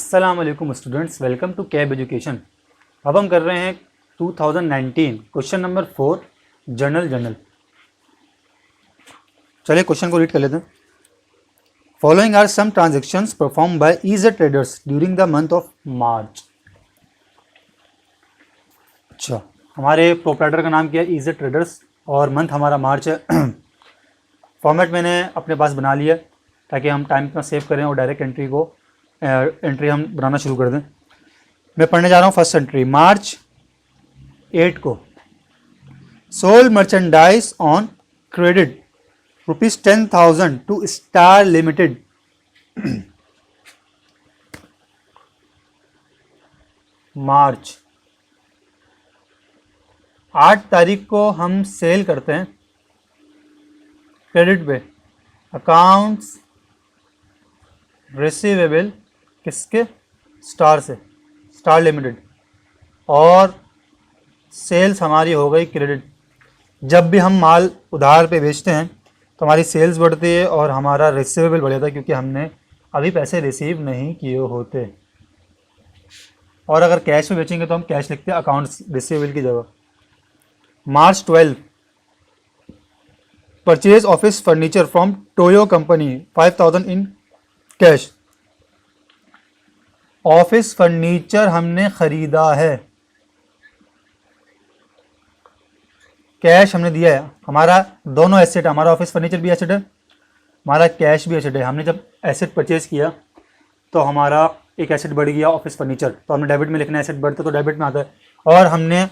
अस्सलाम वालेकुम students, welcome to Cab Education. अब हम कर रहे हैं 2019 क्वेश्चन नंबर 4 जनरल। चलिए क्वेश्चन को रीड कर लेते हैं। Following are some transactions perform by Ezer traders during the month of March. अच्छा, हमारे प्रोप्राइटर का नाम क्या है? ईज़र ट्रेडर्स, और मंथ हमारा मार्च है। फॉर्मेट मैंने अपने पास बना लिया ताकि हम टाइम अपना सेव करें और डायरेक्ट एंट्री हम बनाना शुरू कर दें। मैं पढ़ने जा रहा हूँ फर्स्ट एंट्री मार्च 8 को। Sold merchandise on credit ₹10,000 to Star Limited. March 8 तारीख को हम सेल करते हैं क्रेडिट पे। अकाउंट्स रिसीवेबल किसके? स्टार से, स्टार लिमिटेड, और सेल्स हमारी हो गई क्रेडिट। जब भी हम माल उधार पे बेचते हैं तो हमारी सेल्स बढ़ती है और हमारा रिसीवेबल बढ़ जाता है, क्योंकि हमने अभी पैसे रिसीव नहीं किए होते। और अगर कैश में बेचेंगे तो हम कैश लिखते हैं अकाउंट्स रिसीवेबल की जगह। मार्च 12 purchase office furniture from Toyo company 5,000 in cash. Office furniture हमने खरीदा है, कैश हमने दिया है। हमारा दोनों एसेट, हमारा ऑफिस फर्नीचर भी एसेट है, हमारा कैश भी एसेट है। हमने जब एसेट परचेज किया तो हमारा एक एसेट बढ़ गया ऑफिस फर्नीचर, तो हमने डेबिट में लिखना है। एसेट बढ़ता तो डेबिट में आता है, और हमने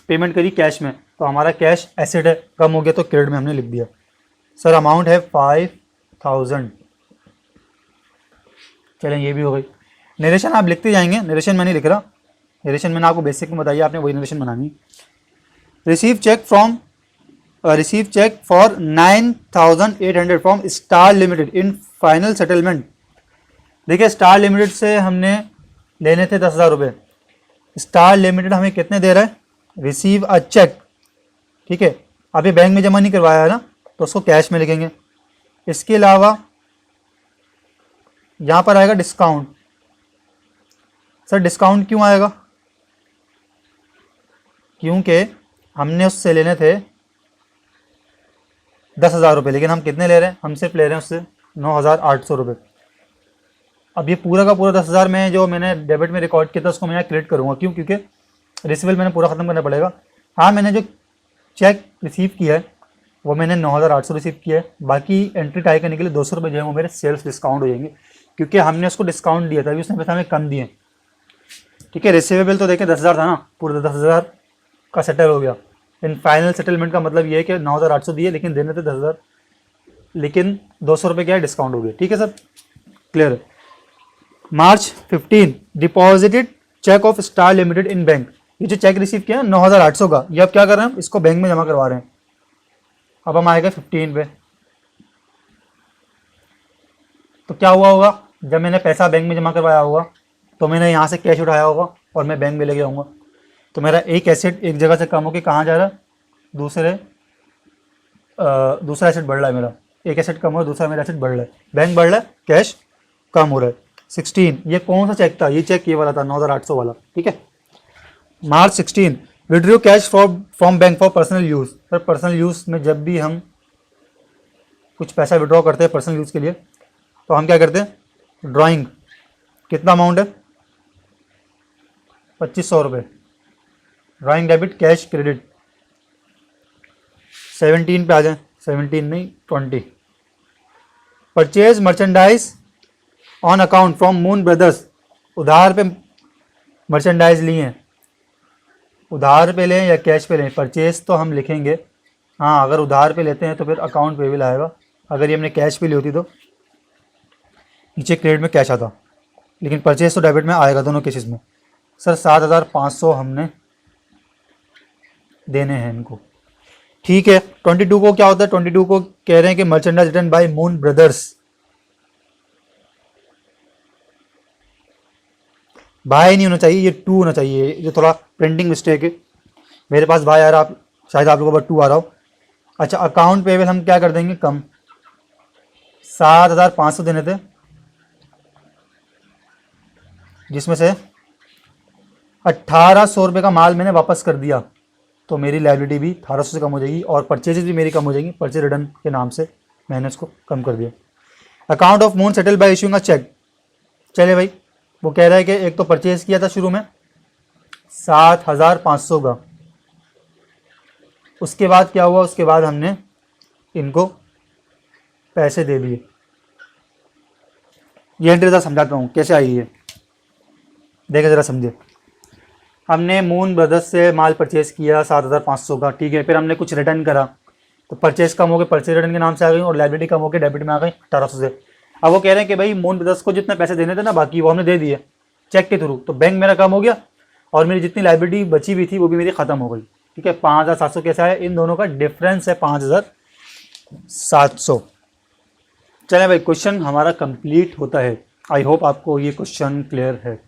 पेमेंट करी कैश में तो हमारा कैश एसेट है, कम हो गया तो क्रेडिट में हमने लिख दिया। सर अमाउंट है 5,000। चलें, ये भी हो गई। नरेशन आप लिखते जाएंगे, नरेशन मैं नहीं लिख रहा, नरेशन मैंने आपको बेसिक में बताइए, आपने वही नरेशन बनानी। Receive cheque for 9,800 from star limited in final settlement. देखिए, स्टार लिमिटेड से हमने लेने थे 10,000 रुपये। स्टार लिमिटेड हमें कितने दे रहा है? रिसीव अ चेक, ठीक है। अभी बैंक में जमा नहीं करवाया है ना, तो उसको कैश में लिखेंगे। इसके अलावा यहाँ पर आएगा डिस्काउंट। सर डिस्काउंट क्यों आएगा? क्योंकि हमने उससे लेने थे 10,000 रुपये, लेकिन हम कितने ले रहे हैं? हम सिर्फ ले रहे हैं उससे 9,800 रुपये। अब ये पूरा का पूरा 10,000 में जो मैंने डेबिट में रिकॉर्ड किया था उसको मैं यहाँ क्रेडिट करूँगा। क्यों? क्योंकि रिसीवेबल मैंने पूरा ख़त्म करना पड़ेगा। हाँ, मैंने जो चेक रिसीव किया है वो मैंने 9,800 रिसीव किया है। बाकी एंट्री टाई करने के लिए 200 रुपये जो है वो मेरे सेल्स डिस्काउंट हो जाएंगे, क्योंकि हमने उसको डिस्काउंट दिया था, अभी उसने पैसा हमें कम दिए। ठीक है, रिसीवेबल तो देखें 10,000 था ना, पूरा 10,000 का सेटल हो गया। इन फाइनल सेटलमेंट का मतलब ये है कि 9,800 दिए, लेकिन देने थे 10,000, लेकिन 200 रुपये क्या है? डिस्काउंट हो गया। ठीक है सर, क्लियर है। March 15 deposited cheque of star limited in bank. ये जो चेक रिसीव किया 9,800 का, ये अब क्या कर रहे हैं? हम इसको बैंक में जमा करवा रहे हैं। अब हम आएगा 15 पे, तो क्या हुआ होगा? जब मैंने पैसा बैंक में जमा करवाया होगा तो मैंने यहाँ से कैश उठाया होगा और मैं बैंक में लेके आऊँगा, तो मेरा एक एसेट एक जगह से कम होकर कहाँ जा रहा है? दूसरा एसेट बढ़ रहा है मेरा। एक एसेट कम हो रहा है, दूसरा मेरा एसेट बढ़ रहा है। बैंक बढ़ रहा है, कैश कम हो रहा है। 16, ये कौन सा चेक था? ये चेक ये वाला था 9,800 वाला। ठीक है। मार्च 16 withdraw cash from bank for personal use. Sir personal use में जब भी हम कुछ पैसा विड्रॉ करते हैं पर्सनल यूज़ के लिए तो हम क्या करते हैं? ड्राइंग। कितना अमाउंट है? 2,500 रुपये। Drawing debit cash credit. 17 पे आ जाए, 17 नहीं 20। Purchase merchandise on account from moon brothers. उधार पे मर्चेंडाइज लिए हैं, उधार पे लें या कैश पे लें, परचेज तो हम लिखेंगे। हाँ, अगर उधार पे लेते हैं तो फिर अकाउंट पे भी आएगा। अगर ये हमने कैश पे ली होती तो नीचे क्रेडिट में कैश आता, लेकिन परचेज तो डेबिट में आएगा दोनों केसेस में। सर 7,500 हमने देने हैं इनको। ठीक है। 22 को क्या होता है? 22 को कह रहे हैं कि merchandise return by moon brothers. By नहीं होना चाहिए, ये टू होना चाहिए। ये थोड़ा प्रिंटिंग मिस्टेक है, मेरे पास बाय आ रहा, आप शायद आप लोगों पर टू आ रहा हो। अच्छा, अकाउंट पेबल हम क्या कर देंगे? कम। 7,500 देने थे, जिसमें से 1800 रुपये का माल मैंने वापस कर दिया, तो मेरी लाइबिलिटी भी 1800 से कम हो जाएगी और परचेजेस भी मेरी कम हो जाएगी। परचेज रिटर्न के नाम से मैंने उसको कम कर दिया। Account of moon settle by issuing a cheque. चले भाई, वो कह रहा है कि एक तो परचेज किया था शुरू में 7500 का, उसके बाद क्या हुआ, उसके बाद हमने इनको पैसे दे दिए। ये एंट्री ज़रा समझाता हूँ कैसे आई है, देखे ज़रा समझे। हमने मून ब्रदर्स से माल परचेज़ किया 7500 का, ठीक है। फिर हमने कुछ रिटर्न करा तो परचेज कम हो गए, परचेज रिटर्न के नाम से आ गई, और लाइबिलिटी कम हो गई, डेबिट में आ गई 1800 से। अब वो कह रहे हैं कि भाई मून ब्रदर्स को जितने पैसे देने थे ना बाकी, वो हमने दे दिए चेक के थ्रू, तो बैंक मेरा कम हो गया और मेरी जितनी लाइबिलिटी बची हुई थी वो भी मेरी ख़त्म हो गई, ठीक है। 5700 कैसा है, इन दोनों का डिफरेंस है 5700। चलें भाई, क्वेश्चन हमारा कंप्लीट होता है। आई होप आपको ये क्वेश्चन क्लियर है।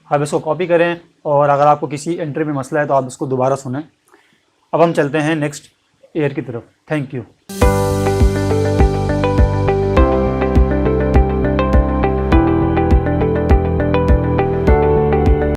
आप इसको कॉपी करें और अगर आपको किसी एंट्री में मसला है तो आप इसको दोबारा सुनें। अब हम चलते हैं नेक्स्ट ईयर की तरफ। Thank you.